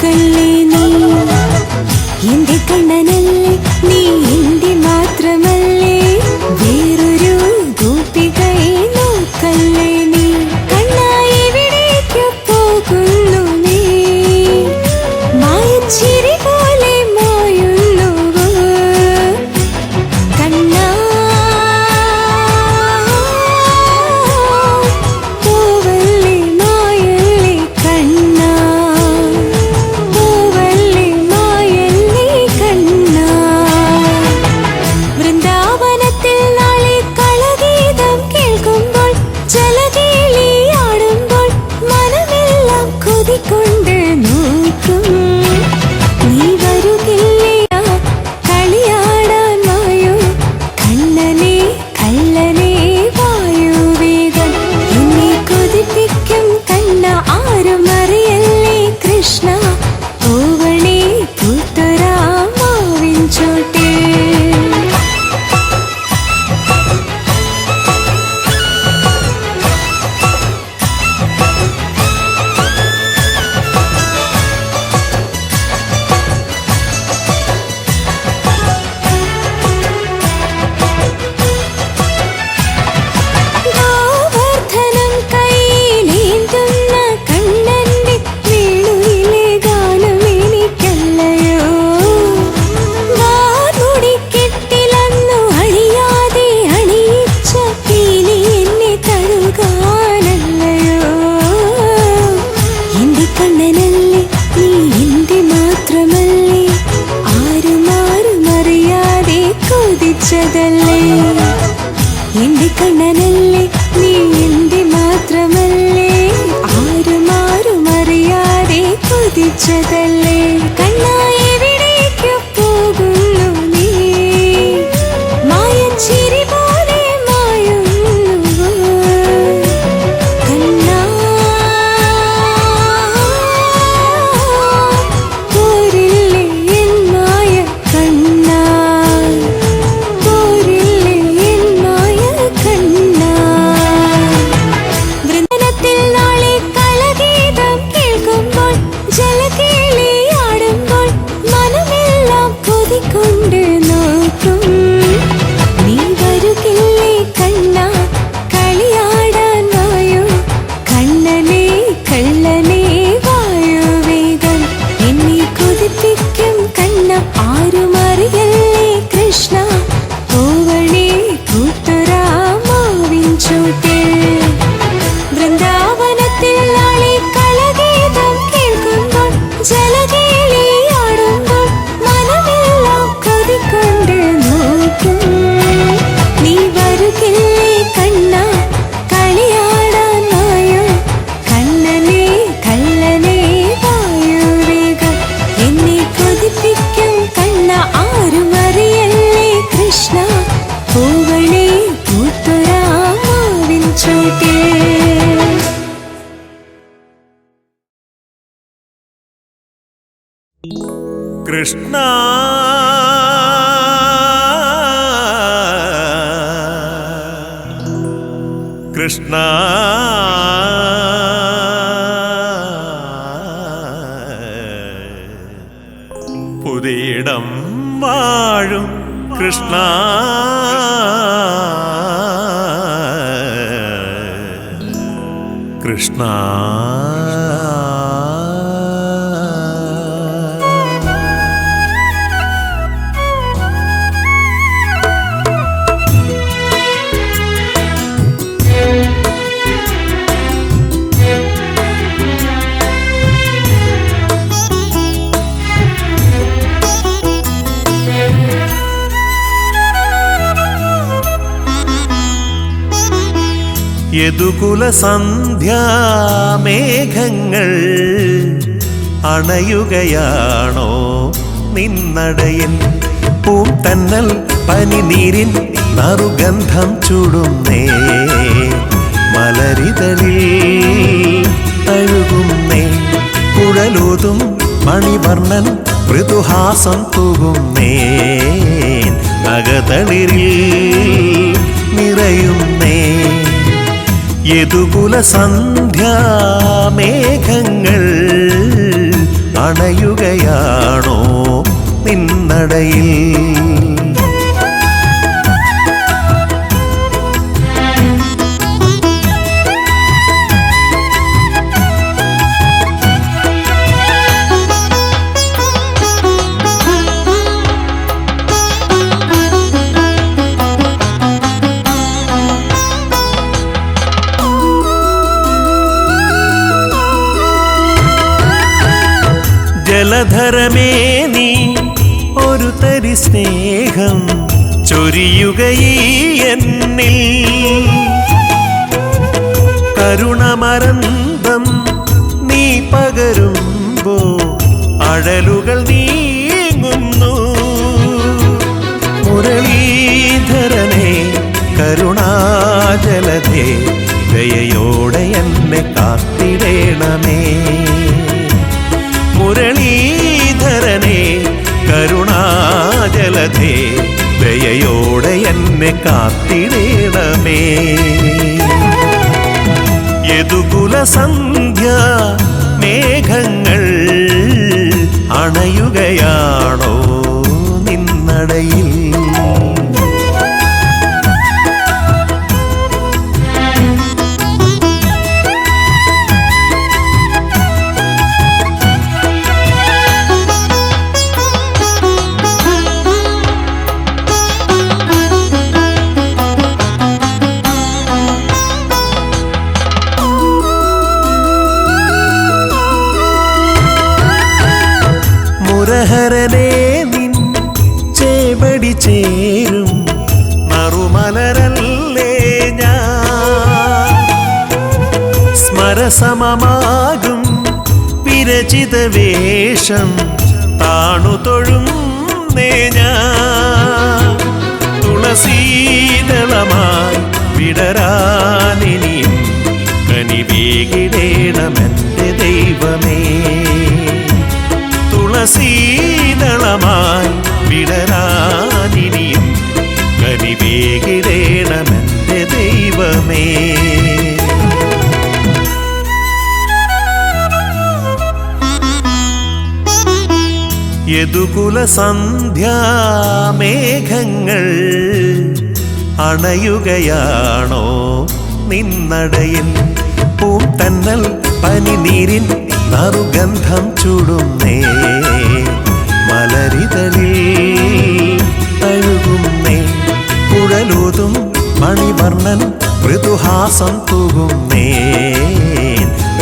നോക്കല്ലേ നീ എന്റെ കണ്ണനല്ലേ നീ എന്റെ മാത്രമല്ലേ വേറൊരു ഗോപികയെ നോക്കല്ലേ നീ കണ്ണാ എവിടേക്ക് പോകുന്നു നീ മായച്ചിരി പോലെ മായുന്നുവോ കണ്ണാ പോവല്ലേ മായല്ലേ കണ്ണാ പോവല്ലേ മായല്ലേ കണ്ണാ വൃന്ദാവനത്തിൽ നാളെ കളഗീതം കേൾക്കുമ്പോൾ ജലകേളിയാടുമ്പോൾ മനമെല്ലാം കൊതികൊണ്ട് നോക്കും നീ വരുകില്ലയാ കളിയാടാൻ വായോ കണ്ണനെ കള്ളനെ വായുവേഗം എന്നെ കൊതിപ്പിക്കും കണ്ണ ആരും അറിയല്ലേ കൃഷ്ണ പൂവണേ പൂത്തൊരാമാവിൻ ചോട്ടേ ഗോവർദ്ധനം കയ്യിലേന്തുന്ന കണ്ണന്റെ വേണുവിലെ ഗാനം എനിക്കല്ലയോ വാർമുടിക്കെട്ടിലന്നു അഴിയാതെ അണിയിച്ച പീലി എന്നെ തഴുകാനല്ലയോ എന്റെ കണ്ണനല്ലേ നീ എന്റെ മാത്രമല്ലേ ആരും അറിയാതെ കൊതിച്ചതല്ലേ എന്റെ കണ്ണനല്ലേ നീ എന്റെ മാത്രമല്ലേ ആരും അറിയാതെ കൊതിച്ചതല്ലേ കണ്ണാ എവിടേക്ക് പോകുന്നു നീ മായച്ചിരി പോലെ മായുന്നുവോ കണ്ണാ പോരില്ലേ എൻ മായ കണ്ണാ പോരില്ലേ എൻ മായ കണ്ണാ വൃന്ദനത്തിൽ നാളെ കളഗീതം കേൾക്കുമ്പോൾ ജലകേളിയാടുമ്പോൾ മനമെല്ലാം കൊതികൊണ്ട് നോക്കും നീ വരുകില്ലേ കണ്ണ കളിയാടാൻ വായോ കണ്ണനെ കള്ളനെ വായുവേഗം എന്നെ കൊതിപ്പിക്കും കണ്ണ ആരും അറിയല്ലേ കൃഷ്ണ പൂവണേ പൂത്തൊരാമാവിൻ ചോട്ടേ വൃന്ദാവനത്തിൽ നാളെ കളഗീതം കേൾക്കുമ്പോൾ ജലകേളിയാടുമ്പോൾ മനമെല്ലാം കൊതികൊണ്ട് നോക്കും നീ വരുകില്ലേ കണ്ണ കളിയാടാൻ വായോ കണ്ണനെ കള്ളനെ വായുവേഗം എന്നെ കൊതിപ്പിക്കും കണ്ണ ആരും അറിയല്ലേ കൃഷ്ണ പൂവണേ പൂത്തൊരാമാവിൻ ചോട്ടേ കൃഷ്ണ കൃഷ്ണ പുതിയിടം വാഴും കൃഷ്ണ കൃഷ്ണ യദുകുല സന്ധ്യാമേഘങ്ങൾ അണയുകയാണോ നിന്നടയിൽ പൂത്തന്നൽ പനിനീരിൻ നറുഗന്ധം ചൂടുന്നേ മലരിതളിൽ തഴുകുന്നേ കുഴലൂതും മണിവർണ്ണൻ മൃദുഹാസം തൂകുന്നേ നഗതളിരിൽ നിറയുന്നേ യദുകുല സന്ധ്യാമേഘങ്ങൾ അണയുകയാണോ നിന്നടയിൽ. ജലധരമേ നീ ഒരു തരി സ്നേഹം ചൊരിയുകയീ എന്നിൽ. കരുണമരന്തം നീ പകരുമ്പോ അഴലുകൾ നീങ്ങുന്നു. മുരളീധരനെ കരുണാജലധേ ദയയോടെ എന്നെ കാത്തിടേണമേ. മുരളീധരനെ കരുണാജലധേ ദയയോടെ എന്നെ കാത്തിടേണമേ. യദുകുലസന്ധ്യ മേഘങ്ങൾ അണയുകയാണോ നിന്നടയിൽ. മുരഹരനെ നിൻ ചേവടി ചേരും നറുമലരല്ലേ ഞാൻ. സ്മരസമമാകും വിരചിത വേഷം താണു തൊഴുന്നേ ഞാൻ. തുളസീതളമായി വിടരാനിനിയും കനിവേകിടേണമെന്റെ ദൈവമേ. തുളസീതളമായി വിടരാനിനിയും കനിവേകിടേണമെന്റെ ദൈവമേ. യദുകുലസന്ധ്യാമേഘങ്ങൾ അണയുകയാണോ നിന്നടയിൽ. പൂന്തന്നൽ പനിനീരിൻ നറുഗന്ധം ചൂടുന്നേ. മലരിതളിൽ തഴുകുന്നേ. കുഴലൂതും മണിവർണ്ണൻ മൃദുഹാസം തൂകുന്നേ.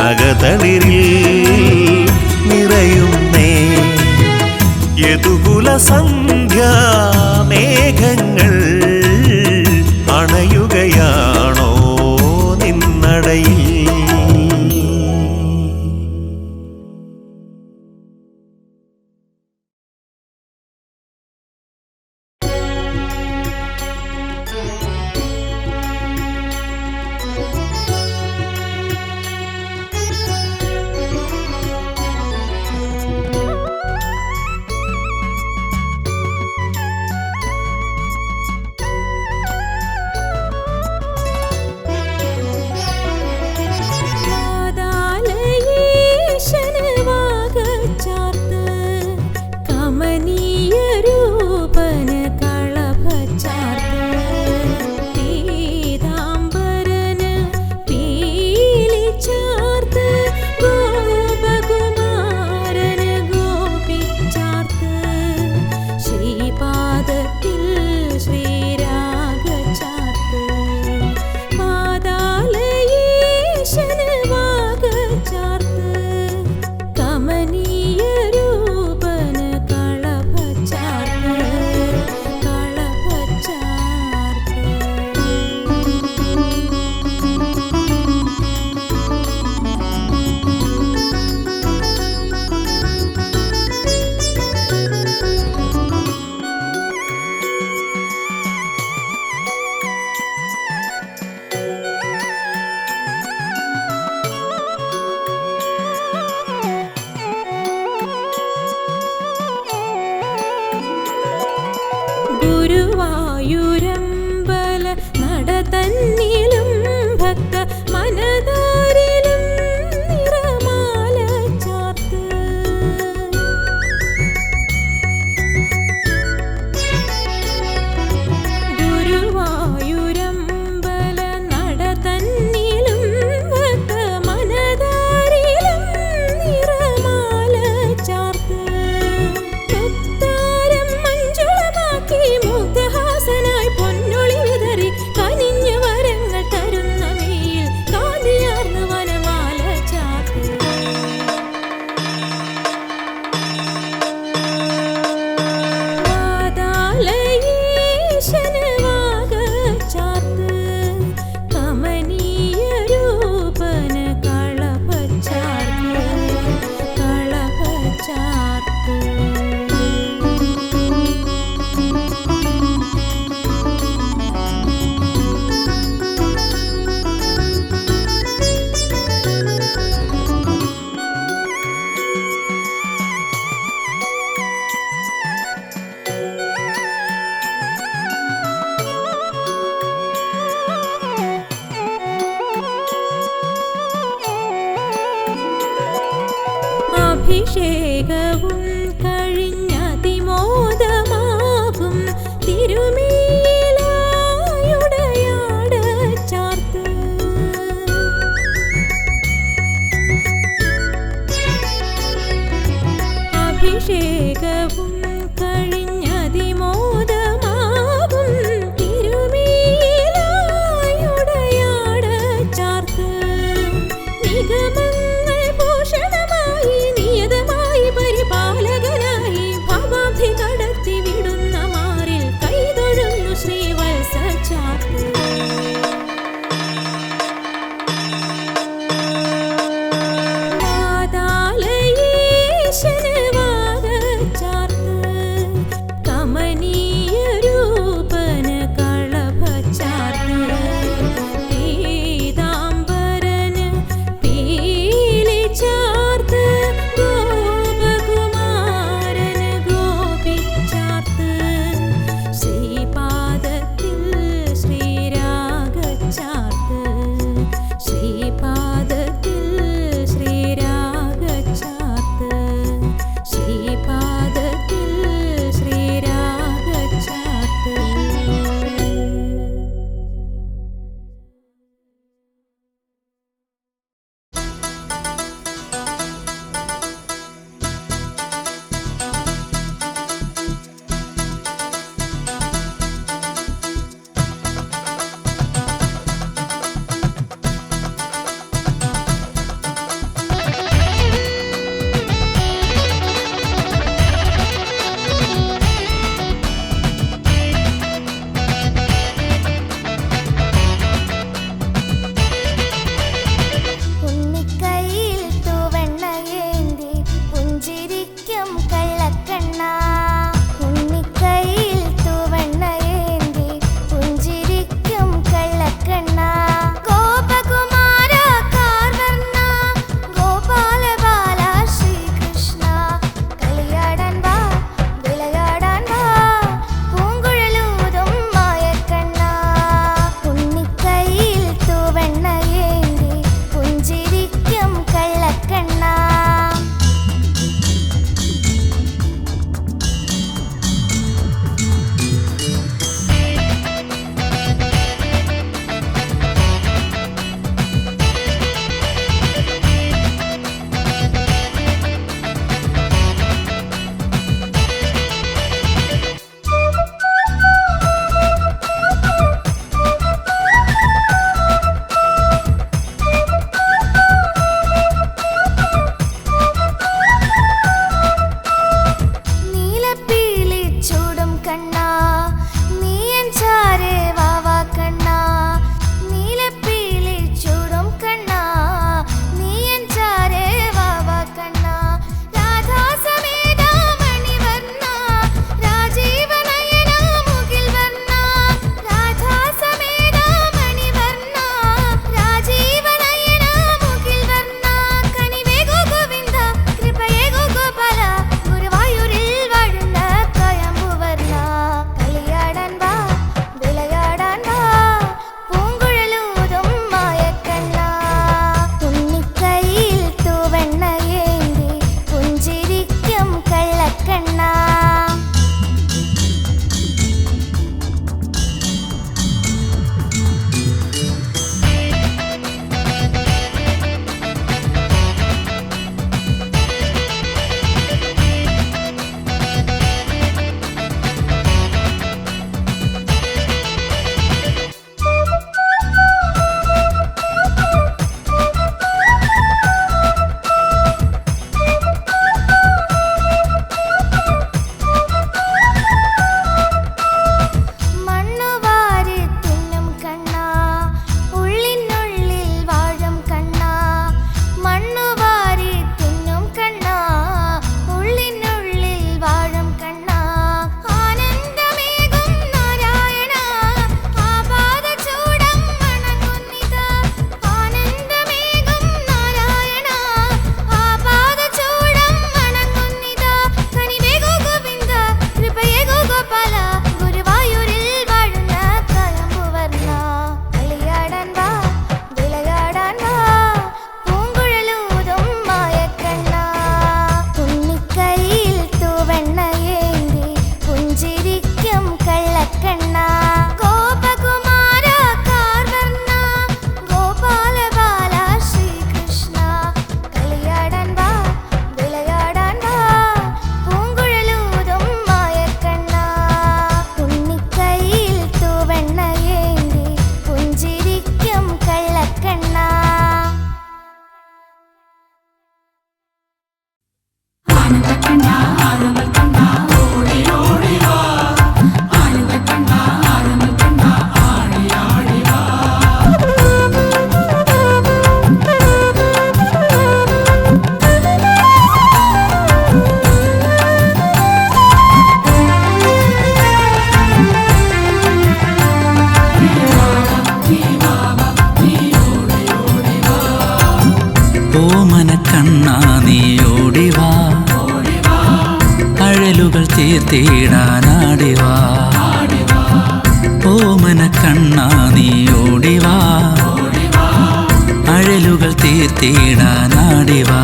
അകതളിരിൽ നിറയുന്നേ. യദുകുലസന്ധ്യാമേഘങ്ങൾ അണയുകയാണോ നിന്നടയിൽ. അഭിഷേകവും കഴിഞ്ഞതിമോദമാകും തിരുമേലായുടയാട ചാർത്ത്. അഭിഷേകവും കഴിഞ്ഞതിമോദമാകും തിരുമേലായുടയാട ചാർത്ത്. നിഗമങ്ങൾ ഭൂഷണമായി നിയതമായി പരിപാലകനായി ഭവാബ്ധി കടത്തി വിടുന്ന മാറിൽ കൈതൊഴുന്നു ശ്രീവത്സ ചാർത്ത്. വാതാലയേശന് വാദ ചാർത്ത്. ഓമനക്കണ്ണാ നീ ഓടിവാ, അഴലുകൾ തീർത്തിടാനാടിവാ. ഓമനക്കണ്ണാ നീ ഓടിവാ, അഴലുകൾ തീർത്തിടാനാടിവാ.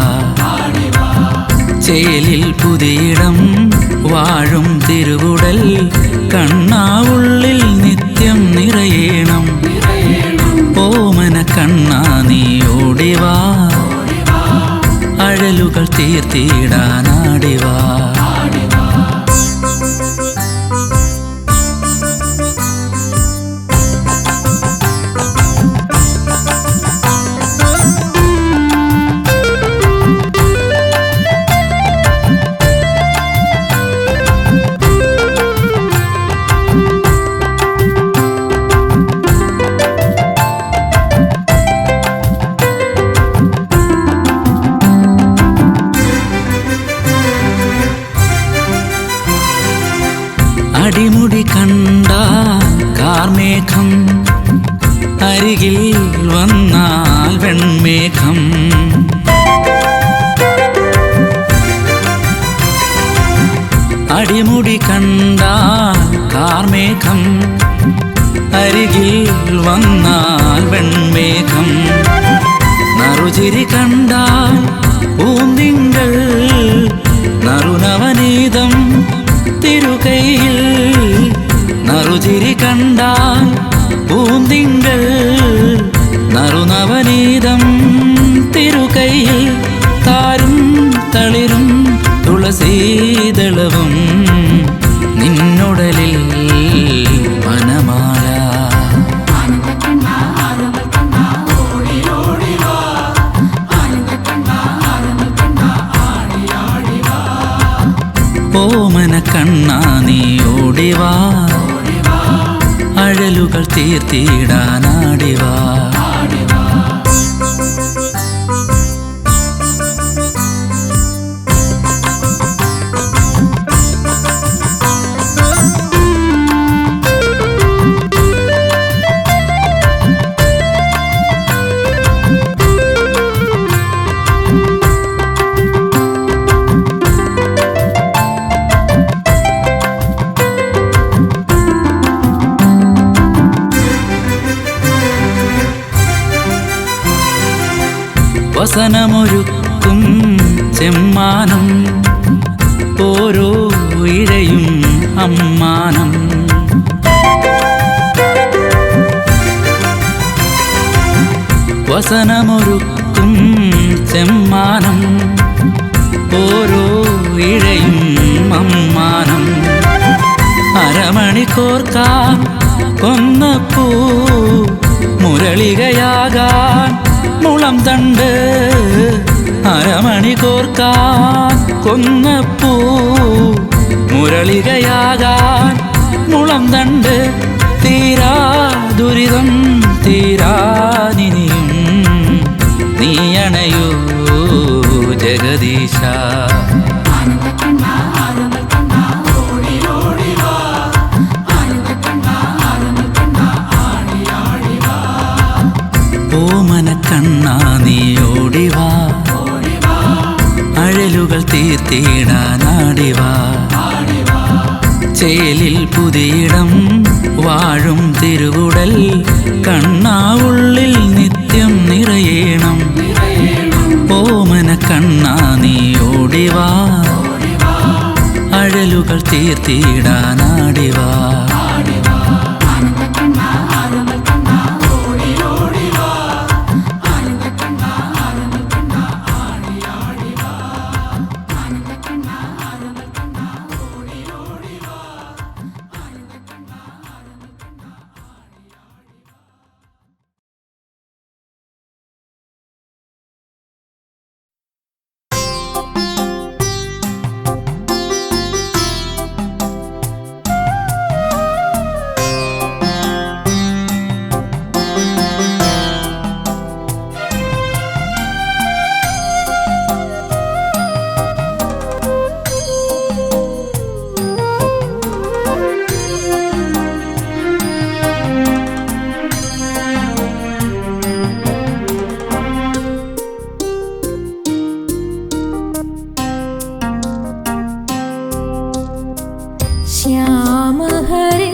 ചേലിൽ പുതിയിടം വാഴും തിരുവുടൽ കണ്ണാ ഉള്ളിൽ നിത്യം നിറയേണം. ഓമനക്കണ്ണാ നീ ഓടിവാ, അഴലുകൾ തീർത്തിടാനാടിവാ. അടിമുടി കണ്ട കാർമേഘം, അരികിൽ വന്നാൽ വെൺമേഘം. അടിമുടി കണ്ട കാർമേഘം, അരികിൽ വന്നാൽ വെൺമേഘം. നറുചിരി കണ്ടാൽ പൂന്തിങ്കൾ, നറുനവനീതം തിരുകൈയിൽ. നറുചിരി കണ്ടാൽ പൂന്തിങ്കൾ, നറുനവനീതം തിരുകൈയിൽ. താരും തളിരും തുളസീദളവും നിന്നുടലിൽ വനമാല. ഓമനക്കണ്ണാ നീ ഓടിവാ, അഴലുകൾ തീർത്തിടാനാടിവാ. വസനമൊരുക്കും ചെമ്മാനം, ഓരോ ഇഴയും അമ്മാനം. വസനമൊരുക്കും ചെമ്മാനം, ഓരോ ഇഴയും അമ്മാനം. അരമണിക്കോർക്കാൻ കൊന്നപ്പൂ, മുരളികയാകാൻ മുളം തണ്ട്. അരമണിക്കോർക്കാൻ കൊന്നപ്പൂ, മുരളികയാകാൻ മുളം തണ്ട്. തീരാ ദുരിതം തീരാനിനിയും നീയണയൂ ജഗദീശ. ഓമനക്കണ്ണാ നീ ഓടിവാ, അഴലുകൾ തീർത്തിടാനാടിവാ. ചേലിൽ പുതിയിടം വാഴും തിരുവുടൽ കണ്ണാ ഉള്ളിൽ നിത്യം നിറയേണം. ഓമനക്കണ്ണാ നീ ഓടിവാ, അഴലുകൾ തീർത്തിടാനാടിവാ. श्याम हरे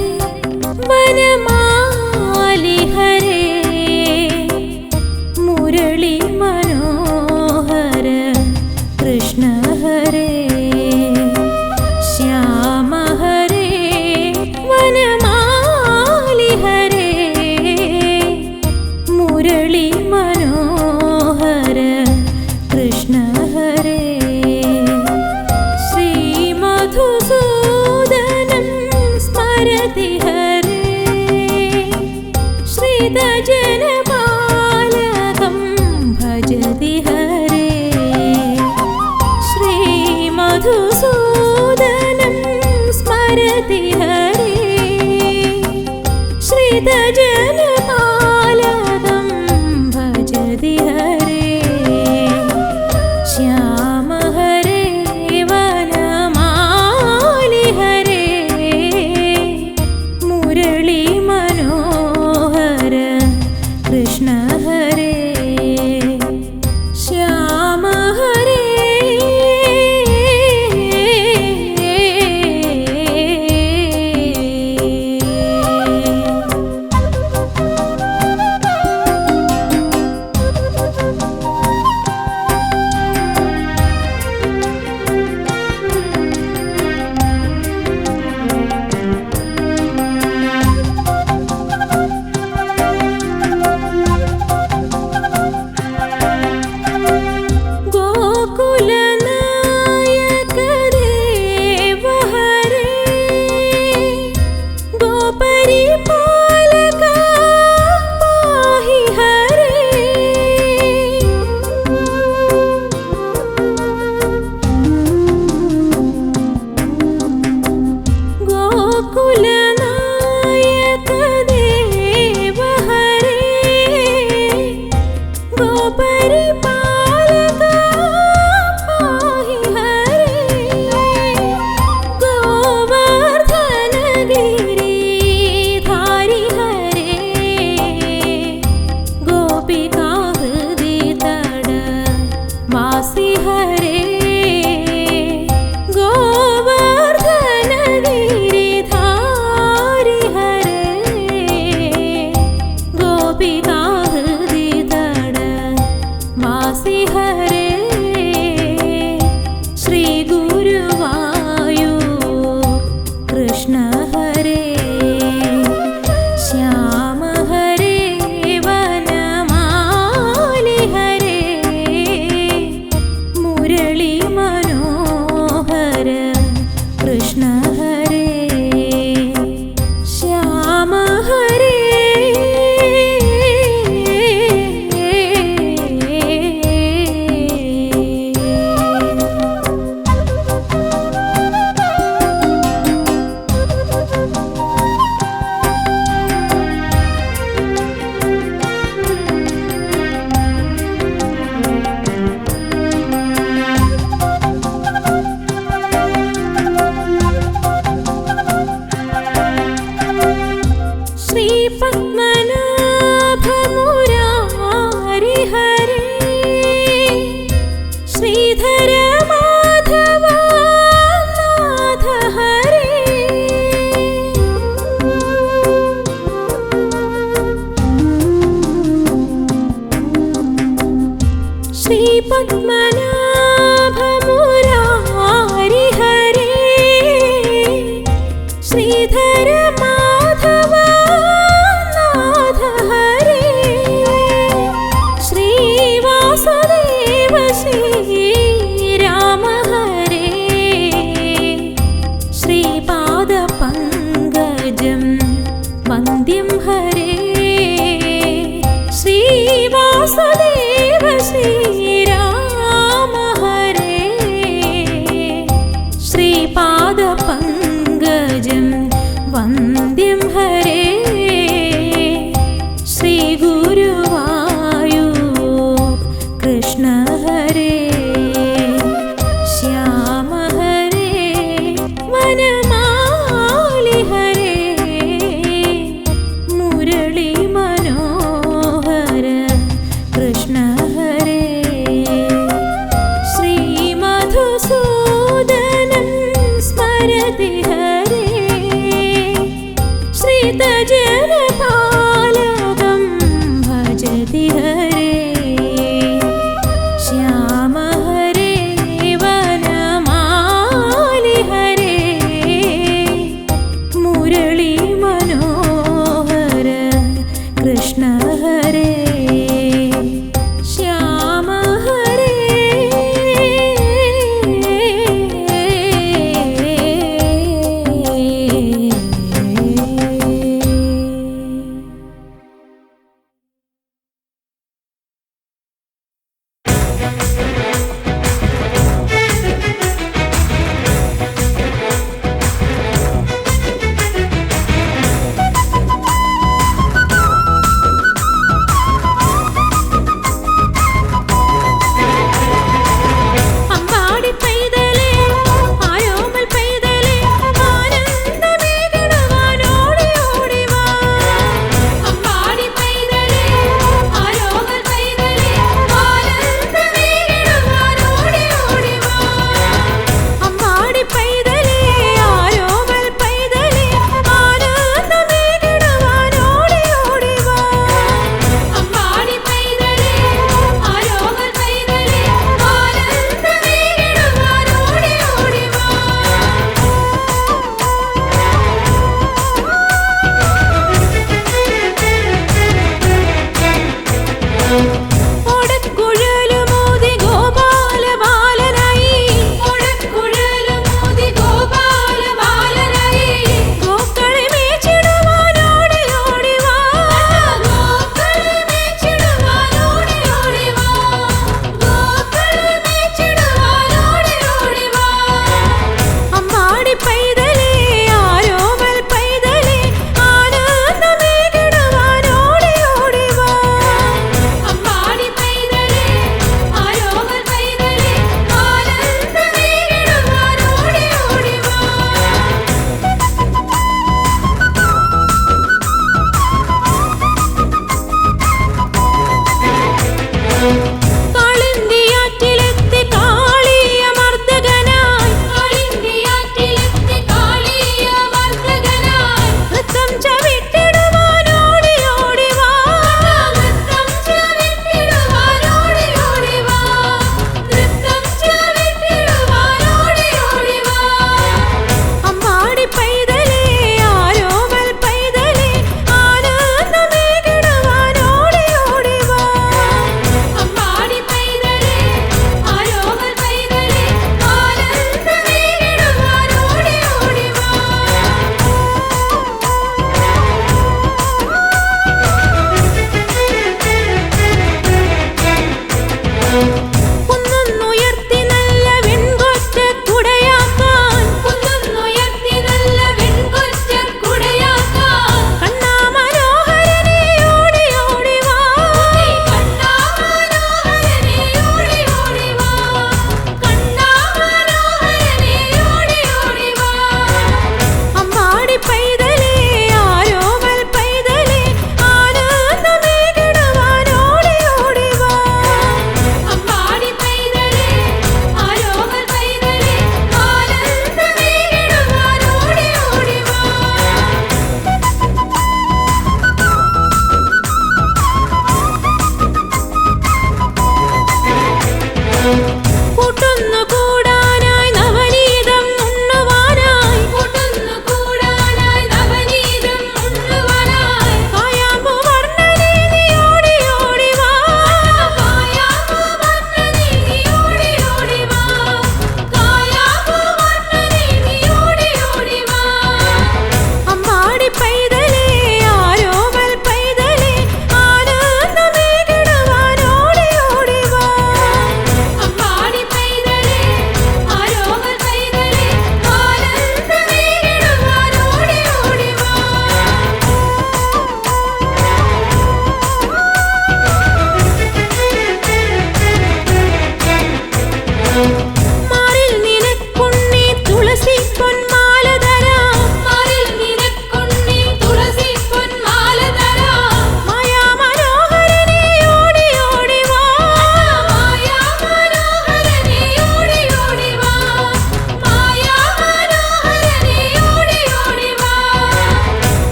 वनमालि हरे मुरली मनोहर कृष्ण हरे श्याम हरे वनमालि हरे मुरली मनोहर कृष्ण हरे श्रीमधुसूदनं स्मरति हरे श्रितजनपालकं भजति हरे श्रीमधुसूदनं स्मरति हरे श्रितजनपालकं भजति हरे श्याम हरे वनमालि हरे मुरली मनोहर कृष्ण हरे श्याम हरे पद्मनाभ मुरारी हरे श्रीधर माधव नाथ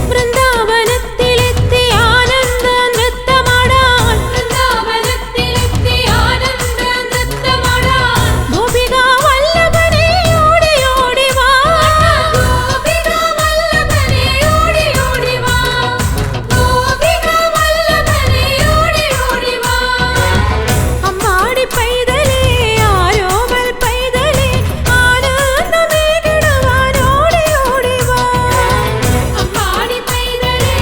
വൃന്ദാവനത്തിലെത്തി ആനന്ദ നൃത്തമാടാൻ ഗോപിക വല്ലഭനെ ഓടി ഓടി വാ അമ്മാടി പൈതലേ ആരോമൽ പൈതലേ ആനന്ദമേകിടുവാൻ ഓടി ഓടി വാ അമ്മാടി പൈതലേ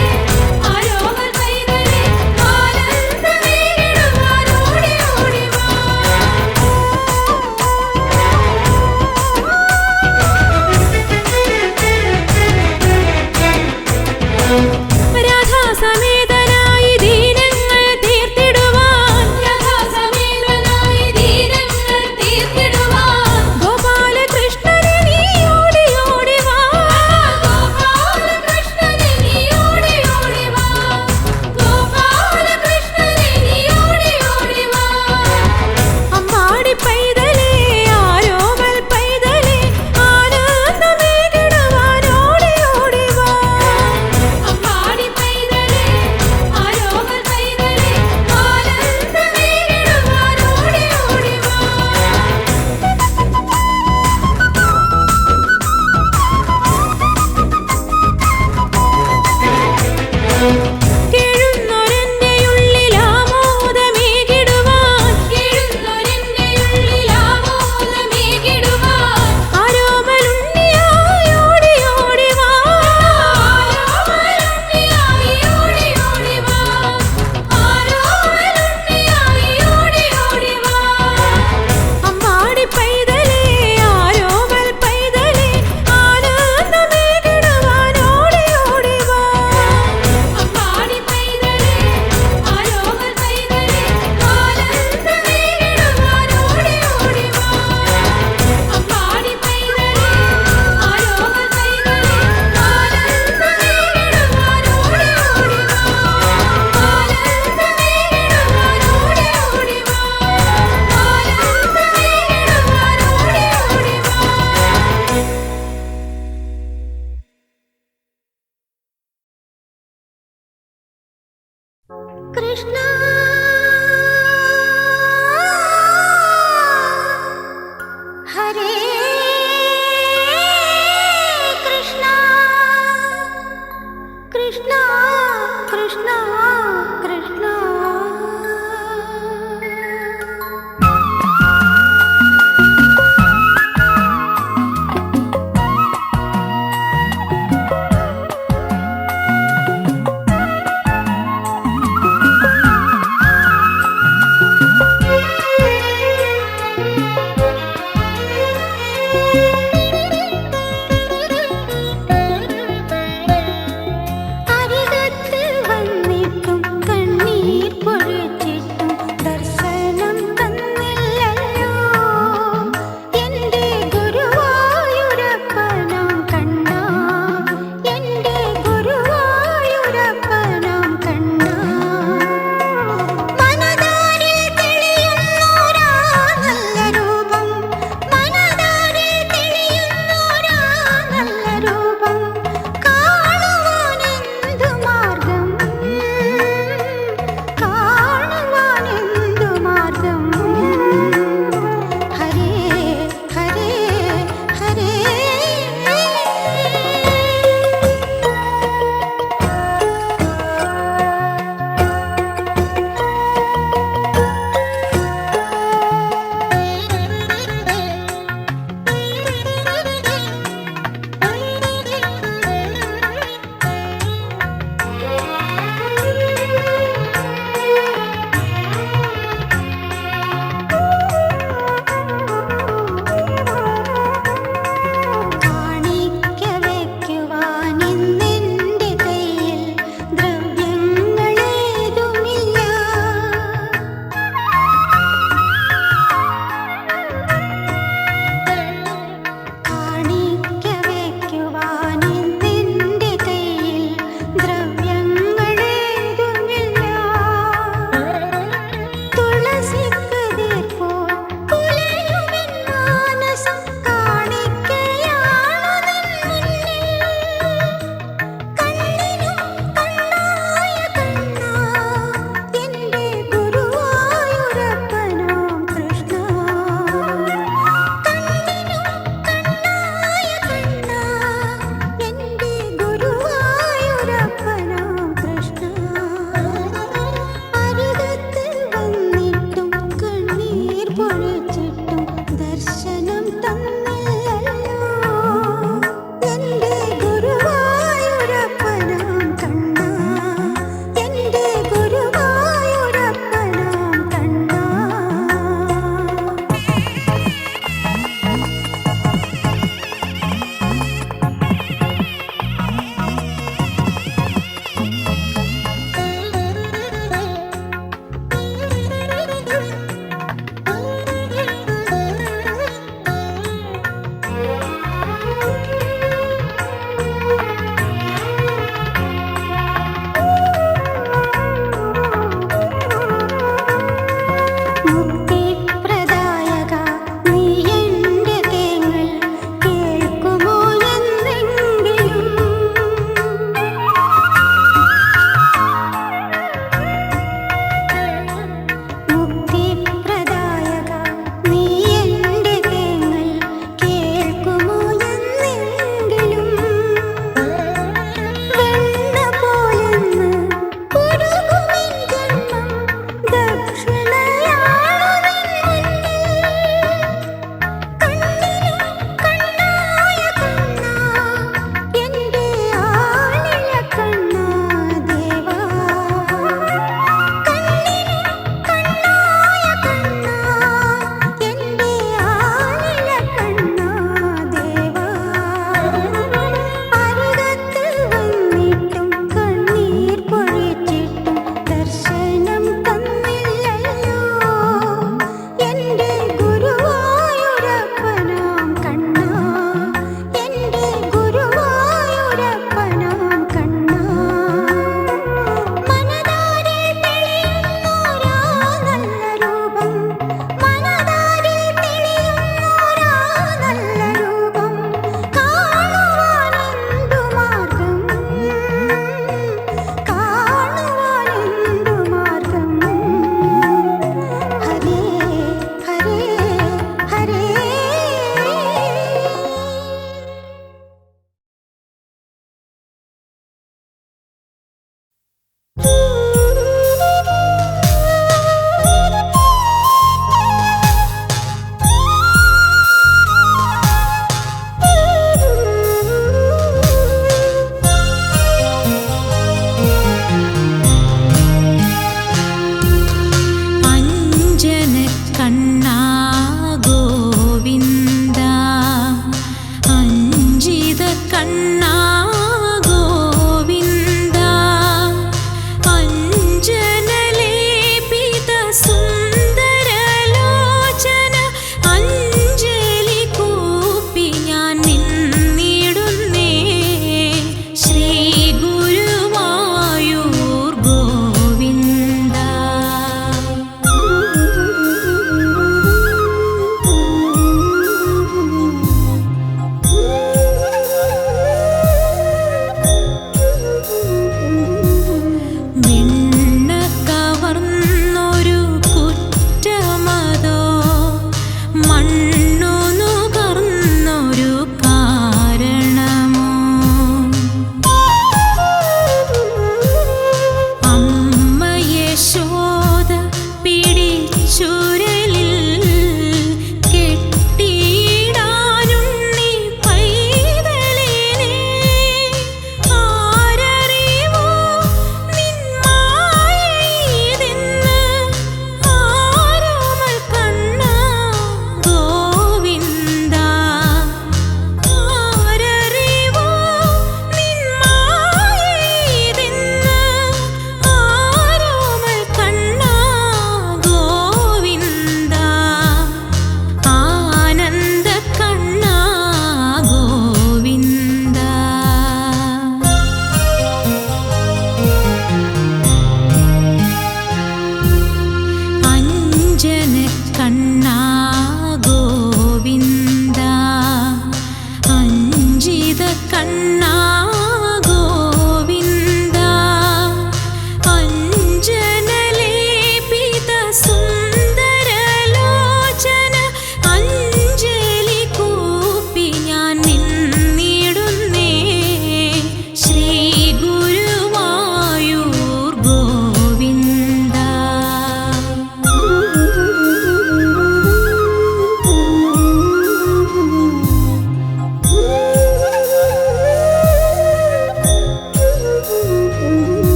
ആരോമൽ പൈതലേ ആനന്ദമേകിടുവാൻ ഓടി ഓടി വാ രാധാസമേതനായി ദീനങ്ങൾ തീർത്തിടുവാൻ ഗോപാലകൃഷ്ണനെ നീ ഓടി ഓടി വാ അമ്മാടി പൈതലേ ആരോമൽ പൈതലേ ആനന്ദമേകിടുവാൻ ഓടി ഓടി വാ അമ്മാടി പൈതലേ ആരോമൽ പൈതലേ ആനന്ദമേകിടുവാൻ ഓടി ഓടി വാ കേഴുന്നൊരെന്റെ ഉള്ളിൽ ആമോദമേകിടുവാൻ ആരോമലുണ്ണിയായി ഓടി ഓടി വാ അമ്മാടി പൈതലേ ആരോമൽ പൈതലേ ആനന്ദമേകിടുവാൻ ഓടി ഓടി വാ അമ്മാടി പൈതലേ ആരോമൽ പൈതലേ ആനന്ദമേകിടുവാൻ ഓടി ഓടി വാ അമ്മാടി പൈതലേ ആരോമൽ പൈതലേ ആനന്ദമേകിടുവാൻ ഓടി ഓടി വാ ആനന്ദമേകിടുവാൻ ഓടി ഓടി വാ കൃഷ്ണ ഹരേ കൃഷ്ണ കൃഷ്ണ കൃഷ്ണ കൃഷ്ണ ഹരേ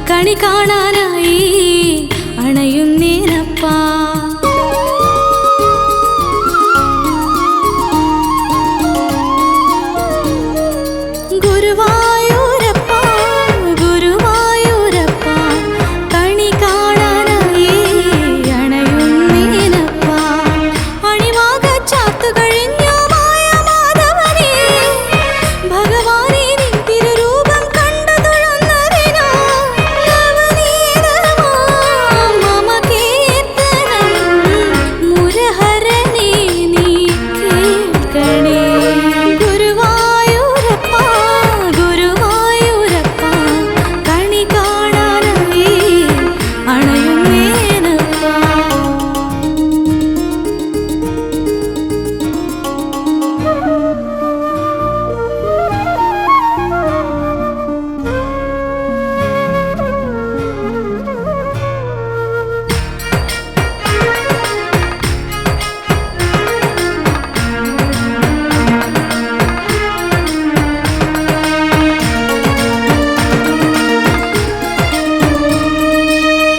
കണി കാണാനായി അണയുന്നേനപ്പാ. ഗുരുവായൂരപ്പാ ഗുരുവായൂരപ്പാ കണി കാണാനായി അണയുന്നേനപ്പാ. അണിവാക ചാത്തു കഴിഞ്ഞു മായ മാധവനേ, ഭഗവാനെ നിൻ തിരുരൂപം കണ്ടു തൊഴുന്നതിനോ നവനീതമാം മമ കീർത്തനം മുരഹരനേ നീ കേൾക്കണേ. ഗുരുവായൂരപ്പാ ഗുരുവായൂരപ്പാ കണി കാണാനായി അണയുന്നേനപ്പാ.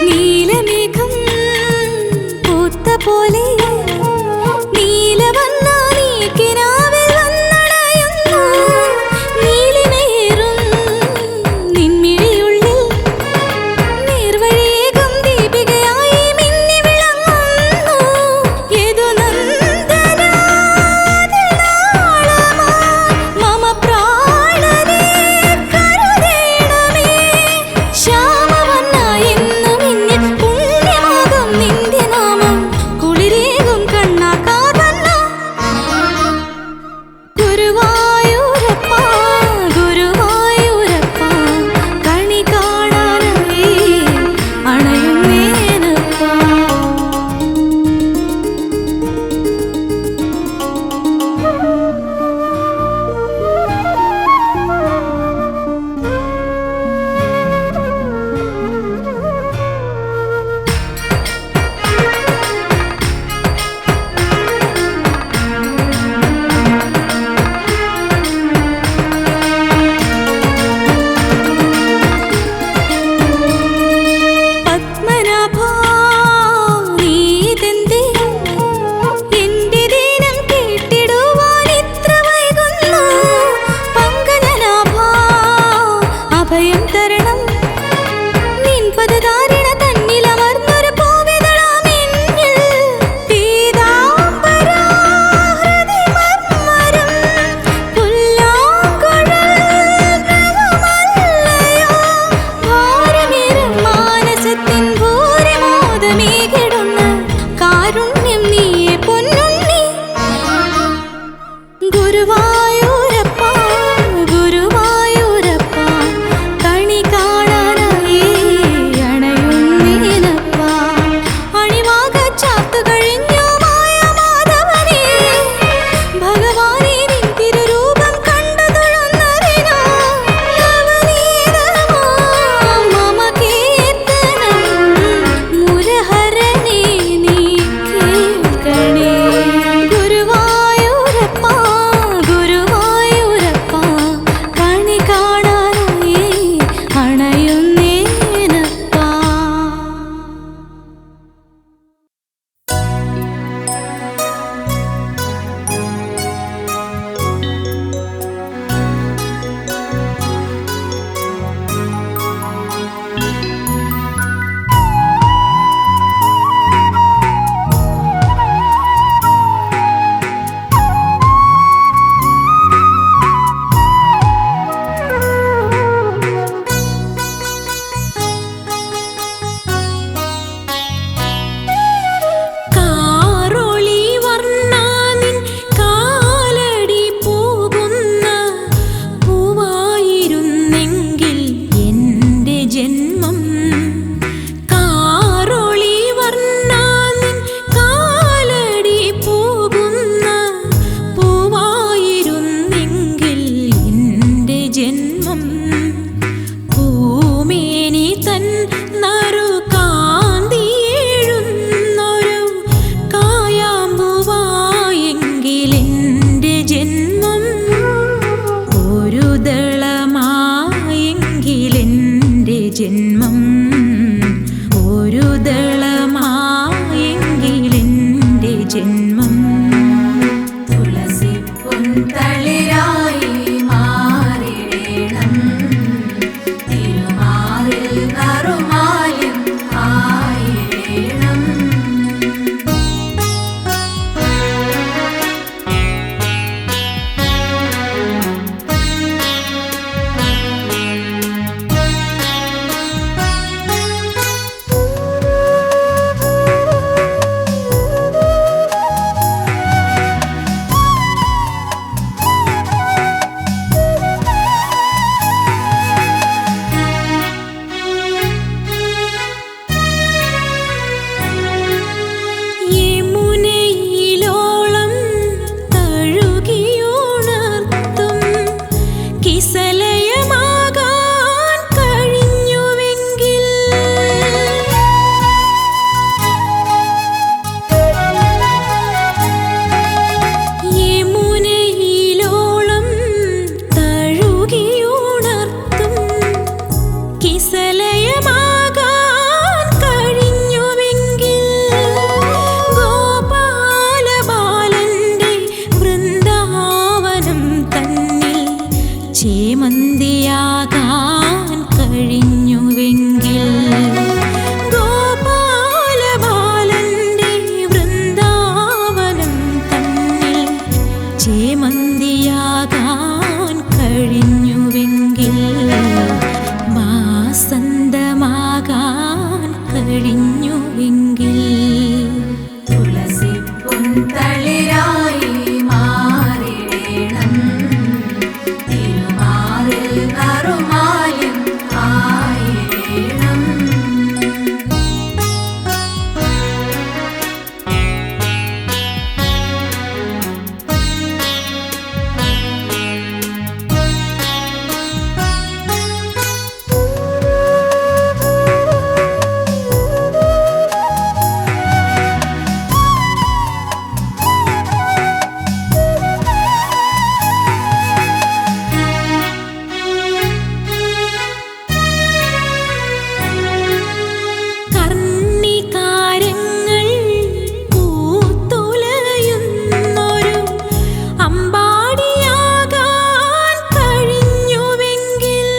നീലമേഘം പൂത്ത പോലെ നീലവർണ്ണ നീ കിനാവിൽ വന്നണയുന്നു. നീലിമേറും നിൻമിഴിയുള്ളിൽ നേർവഴിയേകും ദീപികയായി മിന്നി വിളങ്ങുന്നു. യദു നന്ദനാദിനാളമാ മമ പ്രാണനേ കരുതേണമേ. ശ്യാമവർണ്ണ എന്നും എന്നിൽ പുണ്യമാകും നിന്റെ നാമം കുളിരേകും കണ്ണാകാർവർണ്ണ. ഗുരുവായൂരപ്പാ ഗുരുവായൂരപ്പാ കണി കാണാനായി അണയുന്നേനപ്പാ. പത്മനാഭാ നീതെന്തേ എന്റെ ദീനം കേട്ടിടുവാൻ ഇത്ര വൈകുന്നു. പങ്കജനാഭാ അഭയം തരണം, നിൻ പദധാരണ തന്നിലമർന്നൊരു പൂവിതളാം എന്നിൽ. പീതാംബരാഹൃതിമർമ്മരം പുല്ലാങ്കുഴൽ നവമല്ലയോ. ഭാരമേറും മാനസത്തിൻ ഭൂരിമോദമേകിടുന്ന കാരുണ്യം നീയെ പൊന്നുണ്ണി. ഗുരുവായൂരപ്പാ ഗുരുവായൂരപ്പാ കണി കാണാനായി അണയുന്നേനപ്പാ. അണിവാക ചാത്തു കഴിഞ്ഞു മായ മാധവനേ, ഭഗവാനെ നിൻ തിരുരൂപം കണ്ടു തൊഴുന്നതിനോ നവനീതമാം മമ കീർത്തനം മുരഹരനേ നീ കേൾക്കണേ. ഗുരുവായൂരപ്പാ ഗുരുവായൂരപ്പാ തളിരായി മാറിടേണം തിരുമാറിൽ നറുമാല്യം ആയിടേണം യമുനയിലോളം തഴുകിയുണർത്തും കിസലയമാകാൻ കഴിഞ്ഞുവെങ്കിൽ യമുനയിലോളം തഴുകിയുണർത്തും കിസലയമാകാൻ കഴിഞ്ഞുവെങ്കിൽ ഗോപാലബാലന്റെ വൃന്ദാവനം തന്നിൽ ചേമന്തിയാകാൻ കഴിഞ്ഞുവെങ്കിൽ ഗോപാലബാലന്റെ വൃന്ദാവനം തന്നിൽ ചേമന്തിയാകാൻ കഴിഞ്ഞുവെങ്കിൽ വാസന്തമാകാൻ കഴിഞ്ഞുവെങ്കിൽ തുളസിപ്പുൻതളിരായി മാറിടേണം തിരുമാറിൽ നറുമാല്യം ആയിടേണം കർണികാരങ്ങൾ പൂത്തുലയുന്നൊരു അമ്പാടിയാകാൻ കഴിഞ്ഞുവെങ്കിൽ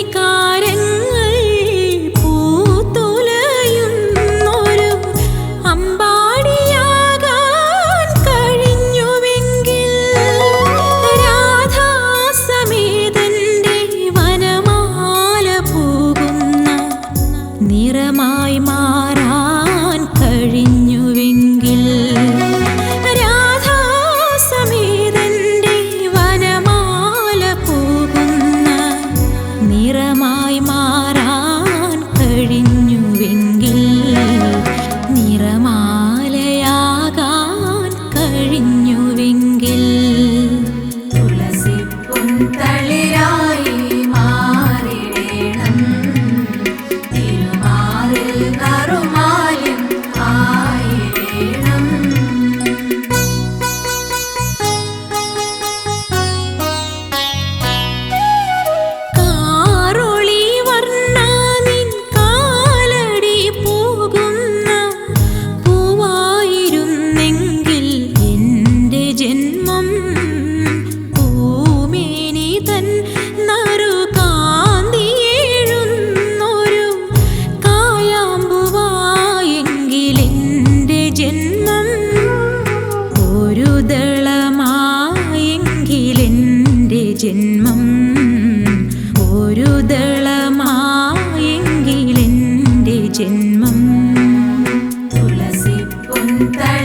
കർണികാരങ്ങൾ പൂത്തുലയുന്നൊരു അമ്പാടിയാകാൻ കഴിഞ്ഞുവെങ്കിൽ രാധാസമേതന്റെ വനമാല പൂകുന്ന നിറമായി മാറാൻ കഴിഞ്ഞുവെങ്കിൽ രാധാസമേതന്റെ വനമാല പൂകുന്ന നിറമായി മാറാൻ കഴിഞ്ഞുവെങ്കിൽ നിറമാലയാകാൻ കഴിഞ്ഞുവെങ്കിൽ തുളസിപ്പുൻതളിരായി മാറിടേണം തിരുമാറിൽ നറുമാല്യം ആയിടേണം കാറൊളി വർണ്ണ നിൻ കാലടി പോകുന്ന പൂവായിരുന്നെങ്കിൽ എന്റെ ജന്മം പൂമേനി തൻ നറുകാന്തിയേഴുന്നൊരു കായാമ്പുവായെങ്കിൽ എന്റെ ജന്മം ഒരു ദളമായെങ്കിൽ എന്റെ ജന്മം ഒരു ദളമായെങ്കിൽ എന്റെ ജന്മം തുളസിപ്പുൻതളിരായി